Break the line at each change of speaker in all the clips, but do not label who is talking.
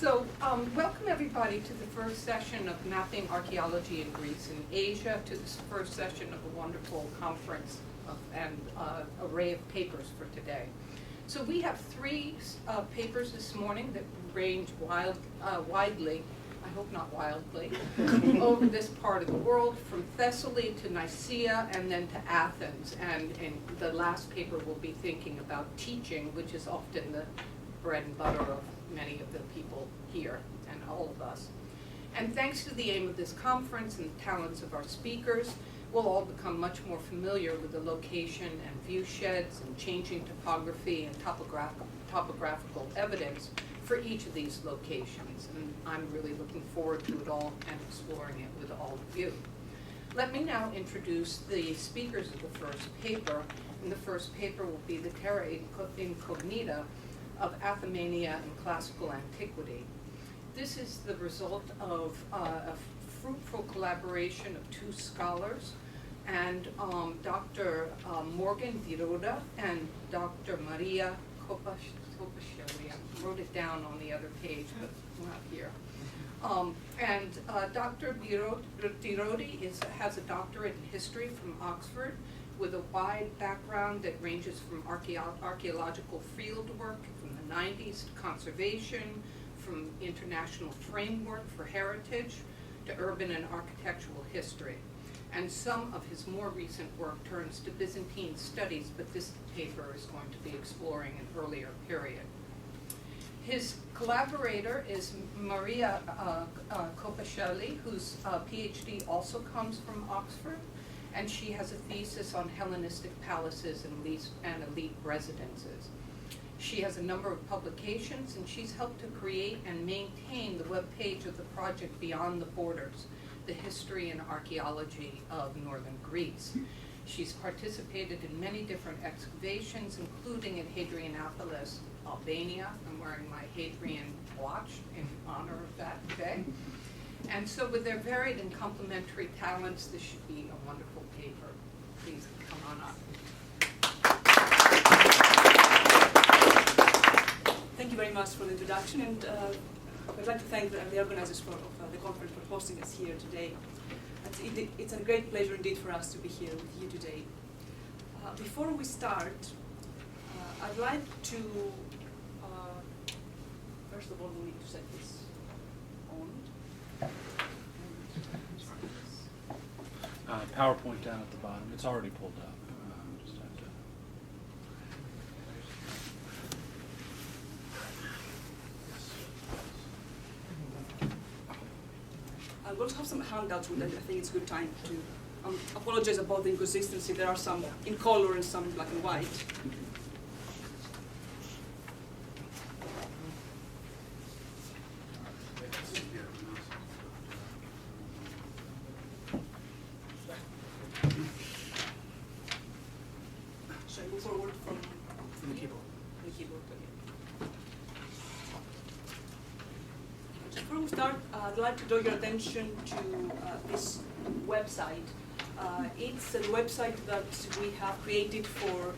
Welcome everybody to the first session of Mapping Archaeology in Greece and Asia, to this first session of a wonderful conference and array of papers for today. So we have three papers this morning that range widely, I hope not wildly, over this part of the world, from Thessaly to Nicaea and then to Athens. And the last paper will be thinking about teaching, which is often the bread and butter of many of the people here and all of us. And thanks to the aim of this conference and the talents of our speakers, we'll all become much more familiar with the location and view sheds and changing topography and topographical evidence for each of these locations. And I'm really looking forward to it all and exploring it with all of you. Let me now introduce the speakers of the first paper. And the first paper will be the Terra Incognita of Athamania in Classical Antiquity. This is the result of a fruitful collaboration of two scholars, and Dr. Morgan Viroda and Dr. Maria Kopsachelli. I wrote it down on the other page, but not here. Dr. Rodi has a doctorate in history from Oxford, with a wide background that ranges from archaeological field work from the 90s to conservation, from international framework for heritage to urban and architectural history. And some of his more recent work turns to Byzantine studies, but this paper is going to be exploring an earlier period. His collaborator is Maria Kopsachelli, whose PhD also comes from Oxford, and she has a thesis on Hellenistic palaces and elite residences. She has a number of publications, and she's helped to create and maintain the webpage of the project Beyond the Borders, the history and archaeology of northern Greece. She's participated in many different excavations, including in Hadrianopolis, Albania. I'm wearing my Hadrian watch in honor of that today. And so with their varied and complementary talents, this should be a wonderful paper. Please come on up.
Thank you very much for the introduction, and I'd like to thank the organizers of the conference for hosting us here today. It's a great pleasure indeed for us to be here with you today. Before we start, I'd like to, first of all, we need to set this on.
PowerPoint down at the bottom. It's already pulled up. Just have to.
We'll also have some handouts with it. I think it's a good time to apologize about the inconsistency. There are some in color and some in black and white. I'd like to draw your attention to this website. It's a website that we have created for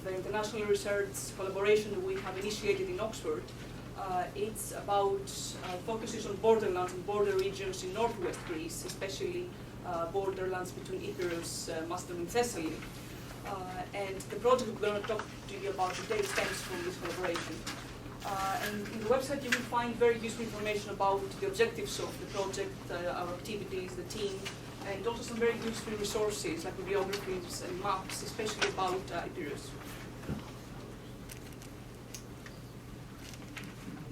the international research collaboration that we have initiated in Oxford. It's about focuses on borderlands and border regions in northwest Greece, especially borderlands between Epirus, Macedon, and Thessaly. And the project we're going to talk to you about today stems from this collaboration. And in the website you will find very useful information about the objectives of the project, our activities, the team, and also some very useful resources like bibliographies and maps, especially about Epirus.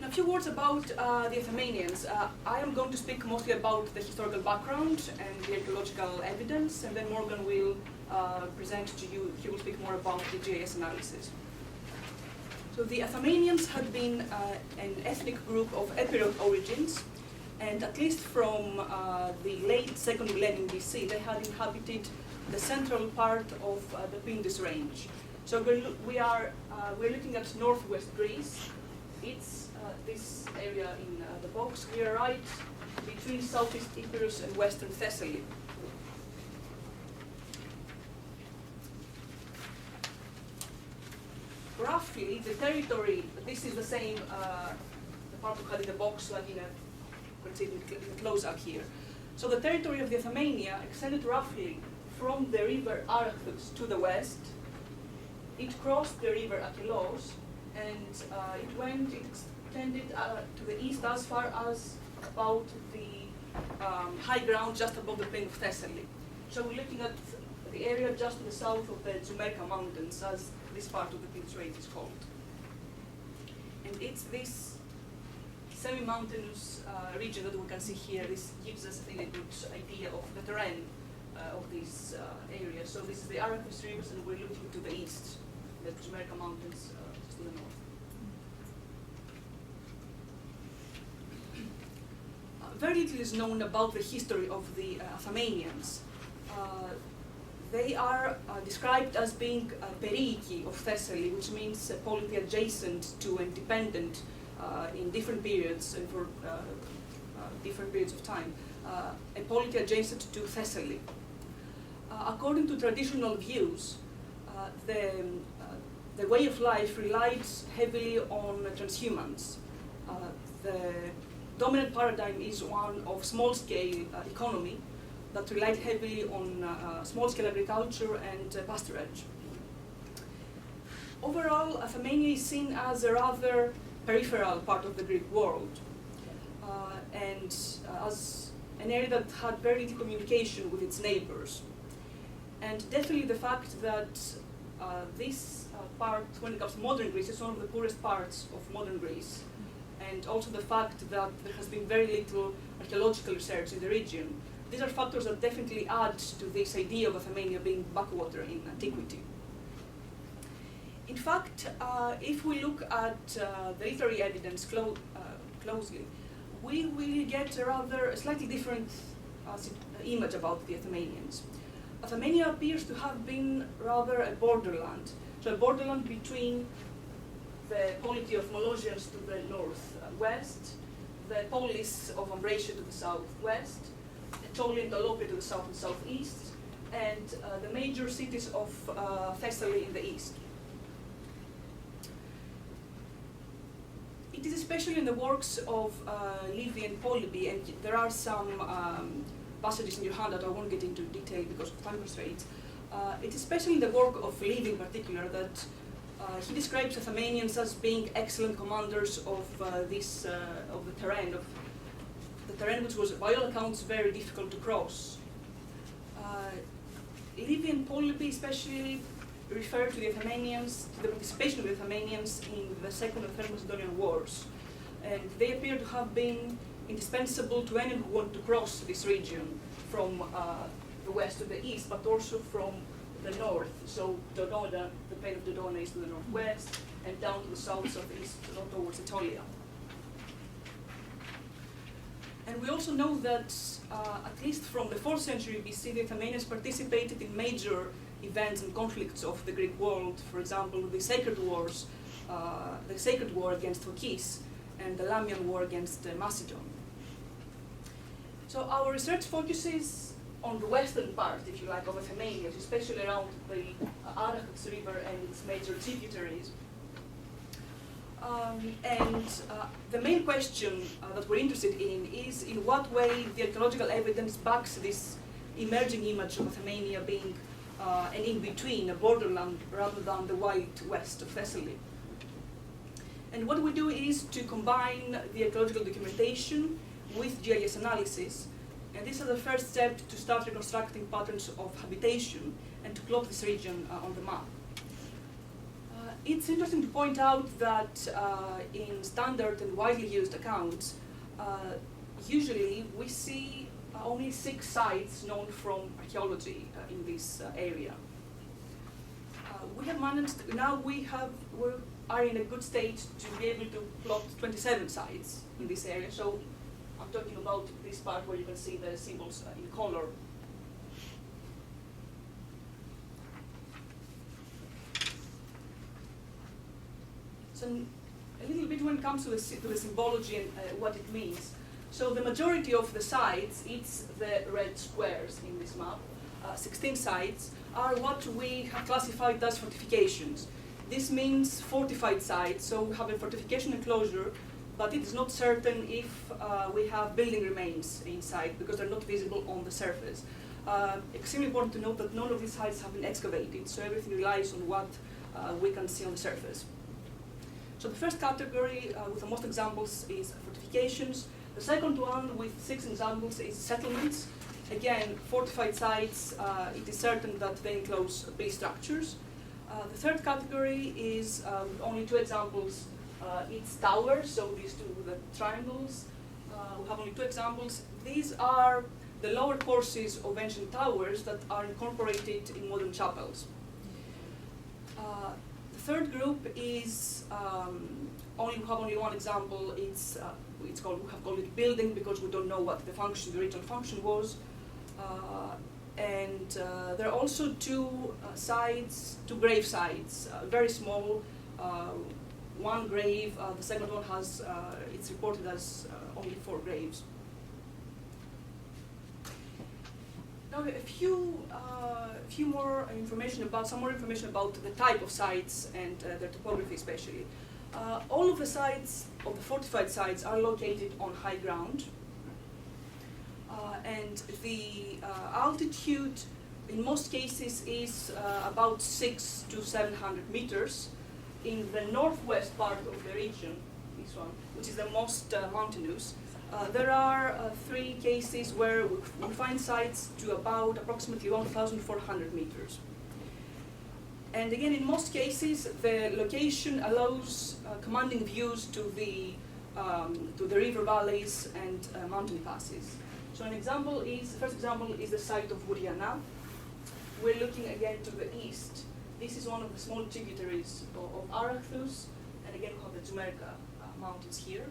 Now, a few words about the Athamanians. I am going to speak mostly about the historical background and the archaeological evidence, and then Morgan will present to you, he will speak more about the GIS analysis. So the Athamanians had been an ethnic group of Epirot origins, and at least from the late 2nd millennium BC, they had inhabited the central part of the Pindus range. So we're looking at northwest Greece. It's this area in the box. We are right between southeast Epirus and western Thessaly. Roughly, the territory, this is the same part who had in the box, like in a, let's say in a close-up here. So the territory of the Athamania extended roughly from the river Arachthus to the west. It crossed the river Achelos, and it extended to the east as far as about the high ground just above the plain of Thessaly. So we're looking at the area just to the south of the Zumerka Mountains, as this part of the Prince Range is called. And it's this semi-mountainous region that we can see here. This gives us, I think, a good idea of the terrain of this area. So this is the Arachthus rivers, and we're looking to the east, the Zumerka Mountains just to the north. Very little is known about the history of the Athamanians. They are described as being periki of Thessaly, which means a polity adjacent to and dependent in different periods and for different periods of time, a polity adjacent to Thessaly. According to traditional views, the way of life relied heavily on transhumance. The dominant paradigm is one of small-scale economy that relied heavily on small-scale agriculture and pasturage. Overall, Athamania is seen as a rather peripheral part of the Greek world, and as an area that had very little communication with its neighbors. And definitely the fact that this part, when it comes to modern Greece, is one of the poorest parts of modern Greece, and also the fact that there has been very little archaeological research in the region. These are factors that definitely add to this idea of Athamania being backwater in antiquity. In fact, if we look at the literary evidence closely, we will get a slightly different image about the Athamanians. Athamania appears to have been rather a borderland, so a borderland between the polity of Molossians to the northwest, the polis of Ambracia to the southwest, Aetoli and Dolopia to the south and southeast, and the major cities of Thessaly in the east. It is especially in the works of Livy and Polyby, and there are some passages in your hand that I won't get into detail because of time constraints. It's especially in the work of Livy in particular that he describes Athamanians as being excellent commanders of the terrain, which was by all accounts very difficult to cross. Livy and Polyby especially refer to the Athamanians, to the participation of the Athamanians in the Second and Third Macedonian Wars, and they appear to have been indispensable to anyone who wanted to cross this region from the west to the east, but also from the north. So Dodona, the plain of Dodona is to the northwest, and down to the south-southeast towards Aetolia. And we also know that, at least from the 4th century BC, the Athamanians participated in major events and conflicts of the Greek world. For example, the Sacred Wars, the Sacred War against Phokis, and the Lamian War against Macedon. So our research focuses on the western part, if you like, of Athamania, especially around the Arachthus River and its major tributaries. The main question that we're interested in is in what way the archaeological evidence backs this emerging image of Athamania being an in-between, a borderland, rather than the white west of Thessaly. And what we do is to combine the archaeological documentation with GIS analysis, and this is the first step to start reconstructing patterns of habitation and to plot this region on the map. It's interesting to point out that in standard and widely used accounts, usually we see only 6 sites known from archaeology in this area. We have managed, now we are in a good state to be able to plot 27 sites in this area. So I'm talking about this part where you can see the symbols in color. So a little bit when it comes to the symbology and what it means. So the majority of the sites, it's the red squares in this map, 16 sites, are what we have classified as fortifications. This means fortified sites, so we have a fortification enclosure, but it is not certain if we have building remains inside because they're not visible on the surface. Extremely important to note that none of these sites have been excavated, so everything relies on what we can see on the surface. So the first category with the most examples is fortifications. The second one with 6 examples is settlements. Again, fortified sites, it is certain that they enclose base structures. The third category is only 2 examples. It's towers, so these 2 with the triangles. We have only 2 examples. These are the lower courses of ancient towers that are incorporated in modern chapels. The third group is we have only 1 example. We have called it building because we don't know what the original function was. And there are also 2 sites, 2 grave sites, very small. 1 grave. The second one has it's reported as only 4 graves. Now a few more information about the type of sites and their topography especially. All of the sites, of the fortified sites, are located on high ground. And the altitude in most cases is about 600 to 700 meters. In the northwest part of the region, this one, which is the most mountainous, there are 3 cases where we find sites to about approximately 1,400 meters. And again, in most cases, the location allows commanding views to the river valleys and mountain passes. So first example is the site of Buriana. We're looking again to the east. This is one of the small tributaries of Araxos, and again we have the Jumerka mountains here.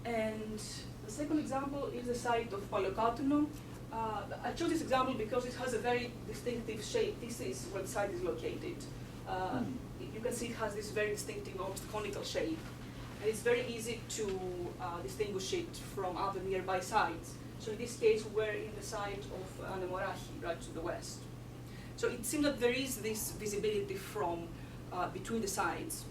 And the second example is the site of Palokatouno. I chose this example because it has a very distinctive shape. This is where the site is located. You can see it has this very distinctive, almost conical shape. And it's very easy to distinguish it from other nearby sites. So in this case, we're in the site of Anemorachi, right to the west. So it seems that there is this visibility from between the sides.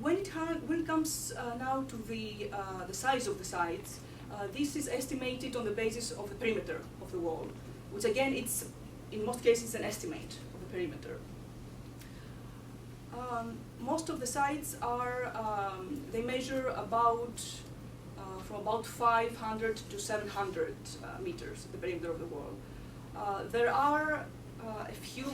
When it comes now to the size of the sites, this is estimated on the basis of the perimeter of the wall, which again, it's in most cases an estimate of the perimeter. Most of the sites are, they measure from about 500 to 700 meters, the perimeter of the wall. There are a few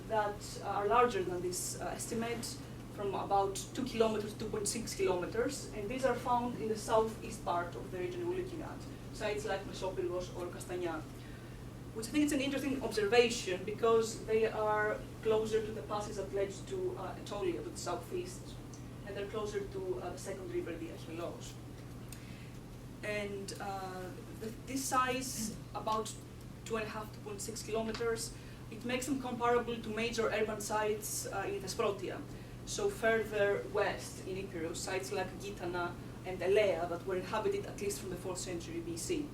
that are larger than this estimate, from about 2 kilometers, 2.6 kilometers, and these are found in the southeast part of the region we're looking at, sites like Mesopyrgos or Castagna, which I think is an interesting observation because they are closer to the passes that led to Aetolia, to the southeast, and they're closer to the second river, the Achelos. And this size, about 2.5 to 2.6 kilometers, it makes them comparable to major urban sites in Thesprotia. So further west in Epirus, sites like Gitana and Elea that were inhabited at least from the 4th century BC.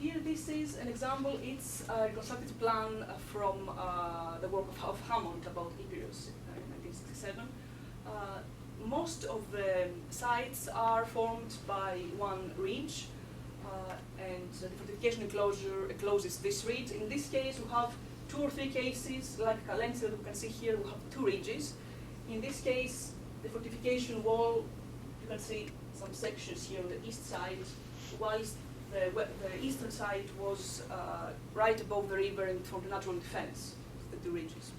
Here, this is an example. It's a reconstructed plan from the work of Hammond about Epirus in 1967. Most of the sites are formed by one ridge, and the fortification encloses this ridge. In this case, we have 2 or 3 cases, like Kalensi that we can see here, we have 2 ridges. In this case, the fortification wall, you can see some sections here on the east side, whilst the eastern side was right above the river and for the natural defense, the 2 ridges.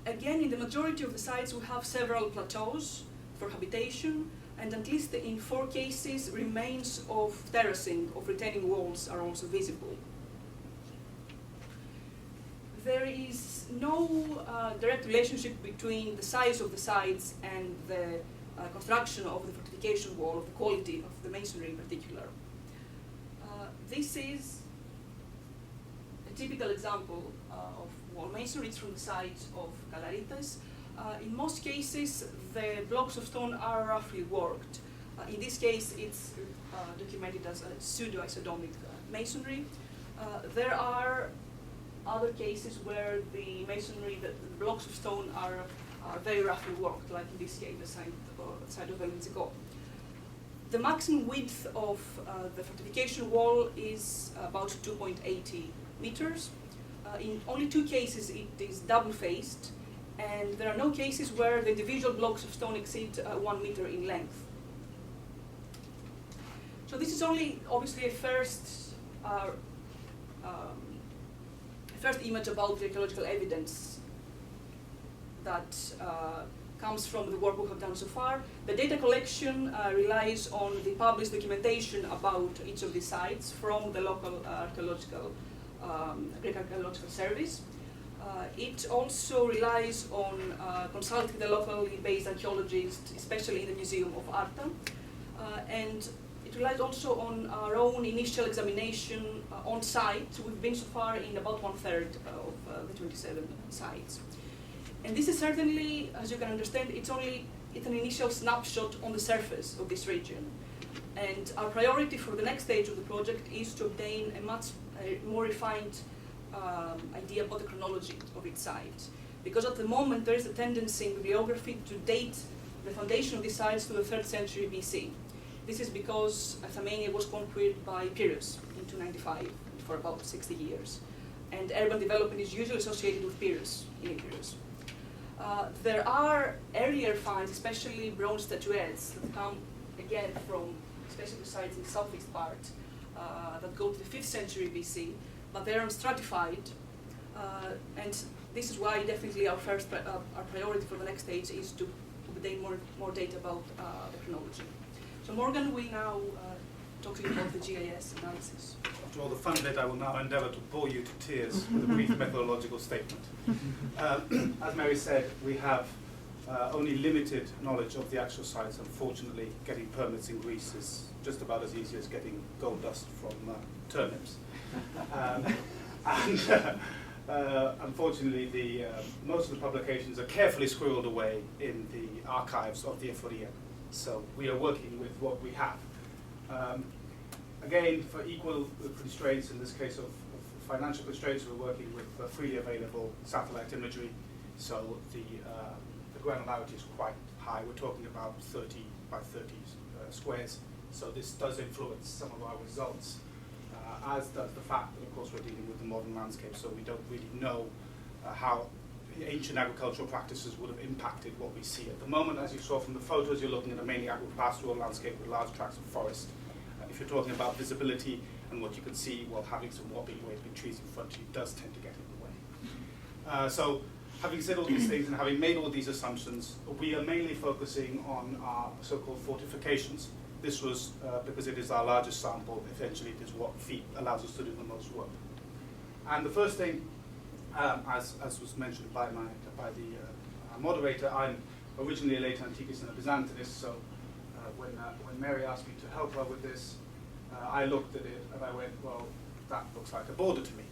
Again, in the majority of the sites, we have several plateaus for habitation, and at least in 4 cases, remains of terracing, of retaining walls are also visible. There is no direct relationship between the size of the sites and the construction of the fortification wall, of the quality of the masonry in particular. This is a typical example of wall masonry. It's from the site of Galaritas. In most cases, the blocks of stone are roughly worked. In this case, it's documented as a pseudo-isodomic masonry. There are other cases where the masonry, the blocks of stone are very roughly worked, like in this case, the side of Valenzico. The maximum width of the fortification wall is about 2.80 meters. In only 2 cases, it is double-faced, and there are no cases where the individual blocks of stone exceed 1 meter in length. So this is only, obviously, a first image about the archaeological evidence that comes from the work we have done so far. The data collection relies on the published documentation about each of these sites from the local Greek Archaeological Service. It also relies on consulting the locally based archaeologists, especially in the Museum of Arta, and it relies also on our own initial examination on site. So we've been so far in about 1/3 of the 27 sites. And this is certainly, as you can understand, it's an initial snapshot on the surface of this region. And our priority for the next stage of the project is to obtain a much more refined idea about the chronology of its site. Because at the moment there is a tendency in bibliography to date the foundation of these sites to the 3rd century BC. This is because Athamania was conquered by Pyrrhus in 295 for about 60 years. And urban development is usually associated with Pyrrhus, in Epirus. There are earlier finds, especially bronze statuettes, that come again from especially sites in the southeast part that go to the 5th century BC, but they are stratified, and this is why definitely our priority for the next stage is to obtain more data about the chronology. So Morgan will now talk to you about the GIS analysis.
After all the fun bit, I will now endeavour to bore you to tears with a brief methodological statement. As Mary said, we have only limited knowledge of the actual sites. Unfortunately, getting permits in Greece is just about as easy as getting gold dust from turnips. Unfortunately, most of the publications are carefully squirreled away in the archives of the Euphoria. So we are working with what we have. Again, for equal constraints, in this case of financial constraints, we're working with freely available satellite imagery. So the granularity is quite high. We're talking about 30 by 30 squares. So this does influence some of our results, as does the fact that, of course, we're dealing with the modern landscape. So we don't really know how ancient agricultural practices would have impacted what we see. At the moment, as you saw from the photos, you're looking at a mainly agricultural landscape with large tracts of forest. If you're talking about visibility and what you can see, well, having some wobbly waving trees in front of you does tend to get in the way. So having said all these things and having made all these assumptions, we are mainly focusing on our so-called fortifications. This was, because it is our largest sample, essentially it is what allows us to do the most work. And the first thing, as was mentioned by the moderator, I'm originally a late Antiquist and a Byzantinist, so when Mary asked me to help her with this, I looked at it and I went, well, that looks like a border to me.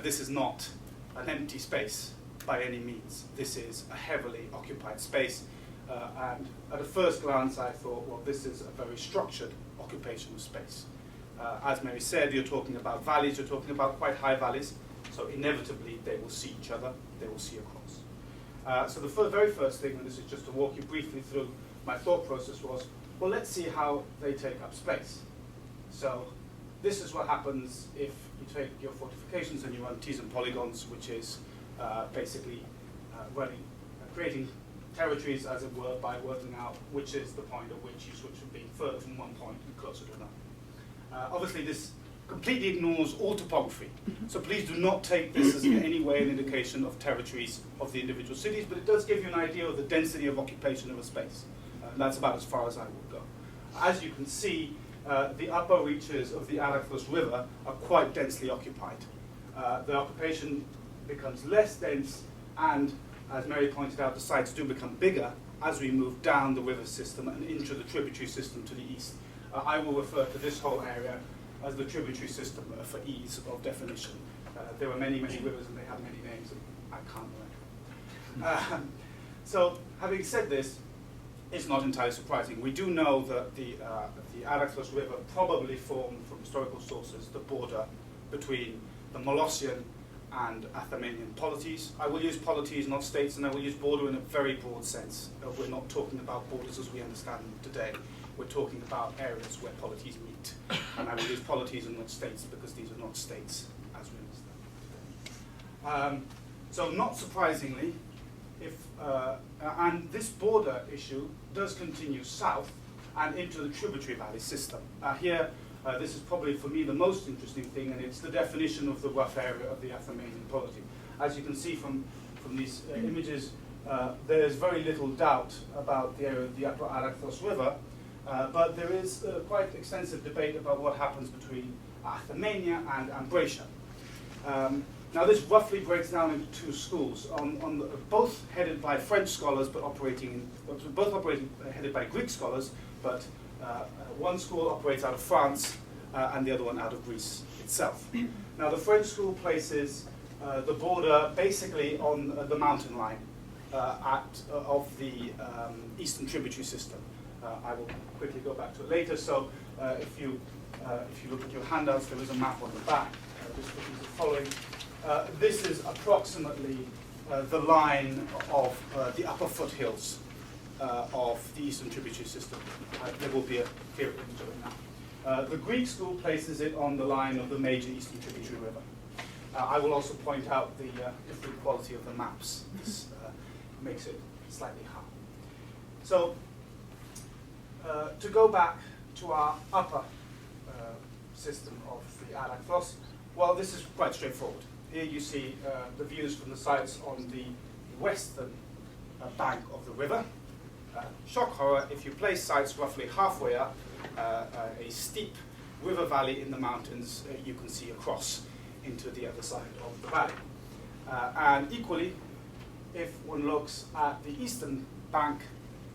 This is not an empty space by any means. This is a heavily occupied space. And at a first glance, I thought, well, this is a very structured occupation of space. As Mary said, you're talking about valleys, you're talking about quite high valleys, so inevitably they will see each other, they will see across. So the very first thing, and this is just to walk you briefly through my thought process, was, well, let's see how they take up space. So this is what happens if you take your fortifications and you run T's and polygons, which is basically creating territories, as it were, by working out which is the point at which you switch from being further from one point and closer to another. Obviously, this completely ignores all topography. So please do not take this as in any way an indication of territories of the individual cities, but it does give you an idea of the density of occupation of a space. And that's about as far as I will go. As you can see, the upper reaches of the Araxos River are quite densely occupied. The occupation becomes less dense, and as Mary pointed out, the sites do become bigger as we move down the river system and into the tributary system to the east. I will refer to this whole area as the tributary system for ease of definition. There were many, many rivers and they had many names, and I can't remember. So having said this, it's not entirely surprising. We do know that the Araxos River probably formed, from historical sources, the border between the Molossian and Athamanian polities. I will use polities, not states, and I will use border in a very broad sense. We're not talking about borders as we understand them today. We're talking about areas where polities meet. And I will use polities and not states because these are not states as we understand them today. So not surprisingly, and this border issue does continue south and into the tributary valley system. Here, this is probably for me the most interesting thing, and it's the definition of the rough area of the Athamanian polity. As you can see from these images, there's very little doubt about the area of the upper Araxos River, but there is quite extensive debate about what happens between Athamania and Ambracia. Now this roughly breaks down into two schools, both headed by French scholars, but headed by Greek scholars, but one school operates out of France and the other one out of Greece itself. Now the French school places the border basically on the mountain line of the eastern tributary system. I will quickly go back to it later. So if you look at your handouts, there is a map on the back. Just looking at the following. This is approximately the line of the upper foothills of the eastern tributary system. There will be a clear image of it now. The Greek school places it on the line of the major eastern tributary river. I will also point out the different quality of the maps. This makes it slightly hard. So to go back to our upper system of the Araxos, well, this is quite straightforward. Here you see the views from the sites on the western bank of the river. Shock horror, if you place sites roughly halfway up a steep river valley in the mountains, you can see across into the other side of the valley. And equally, if one looks at the eastern bank,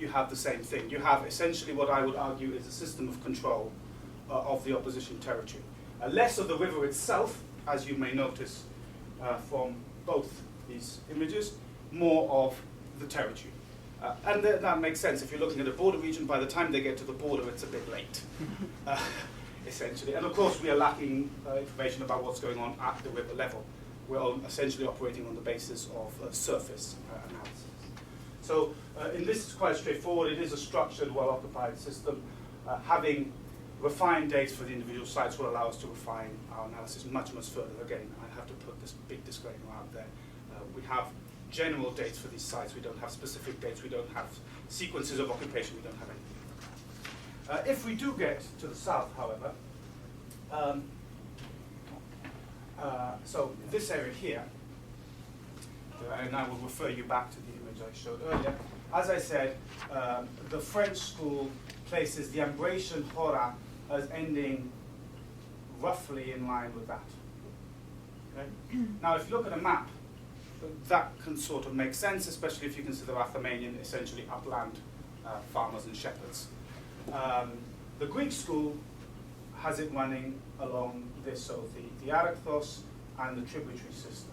you have the same thing. You have essentially what I would argue is a system of control of the opposition territory. Less of the river itself, as you may notice from both these images, more of the territory. And that makes sense. If you're looking at a border region, by the time they get to the border, it's a bit late, essentially. And of course, we are lacking information about what's going on at the river level. We're essentially operating on the basis of surface analysis. So in this, it's quite straightforward. It is a structured, well-occupied system. Having refined dates for the individual sites will allow us to refine our analysis much, much further. Again, I have to put this big disclaimer out there. We have general dates for these sites. We don't have specific dates. We don't have sequences of occupation. We don't have anything. If we do get to the south, however, so this area here, and I will refer you back to the image I showed earlier. As I said, the French school places the Ambracian Hora as ending roughly in line with that. Okay? Now, if you look at a map, that can sort of make sense, especially if you consider Athamanian essentially upland farmers and shepherds. The Greek school has it running along this, so the Araxos and the tributary system.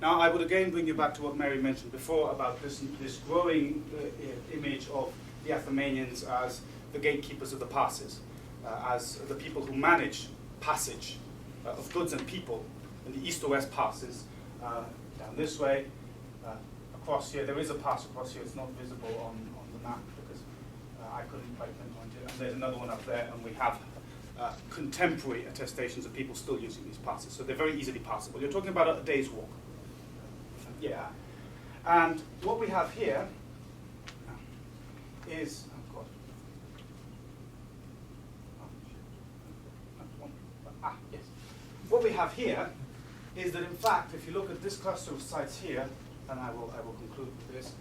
Now, I would again bring you back to what Mary mentioned before about this growing image of the Athamanians as the gatekeepers of the passes, as the people who manage passage of goods and people in the east or west passes, down this way, across here. There is a pass across here. It's not visible on the map because I couldn't quite pinpoint it. And there's another one up there, and we have contemporary attestations of people still using these passes. So they're very easily passable. You're talking about a day's walk. Yeah. And what we have here is, oh God. Yes. What we have here is that, in fact, if you look at this cluster of sites here, and I will conclude with this,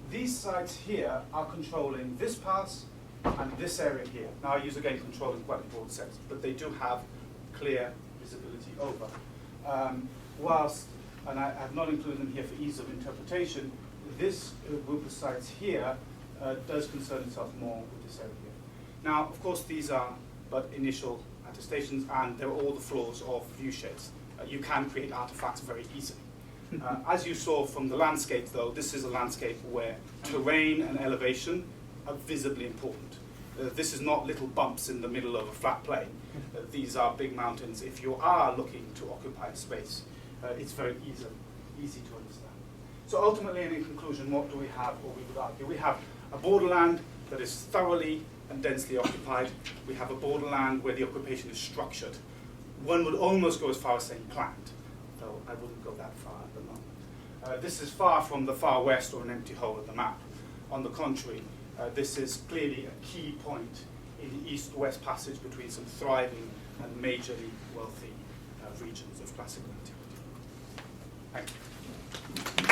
these sites here are controlling this pass and this area here. Now, I use, again, control in quite a broad sense, but they do have clear visibility over. Whilst, and I have not included them here for ease of interpretation, this group of sites here does concern itself more with this area here. Now, of course, these are but initial attestations, and they're all the flaws of view sheds. You can create artifacts very easily. As you saw from the landscape, though, this is a landscape where terrain and elevation are visibly important. This is not little bumps in the middle of a flat plain. These are big mountains. If you are looking to occupy a space, it's very easy to understand. So ultimately, and in conclusion, what do we have, or we would argue? We have a borderland that is thoroughly and densely occupied. We have a borderland where the occupation is structured. One would almost go as far as saying planned, though I wouldn't go that far at the moment. This is far from the far west or an empty hole of the map. On the contrary, this is clearly a key point in the east-west passage between some thriving and majorly wealthy regions of classical antiquity. Thank you.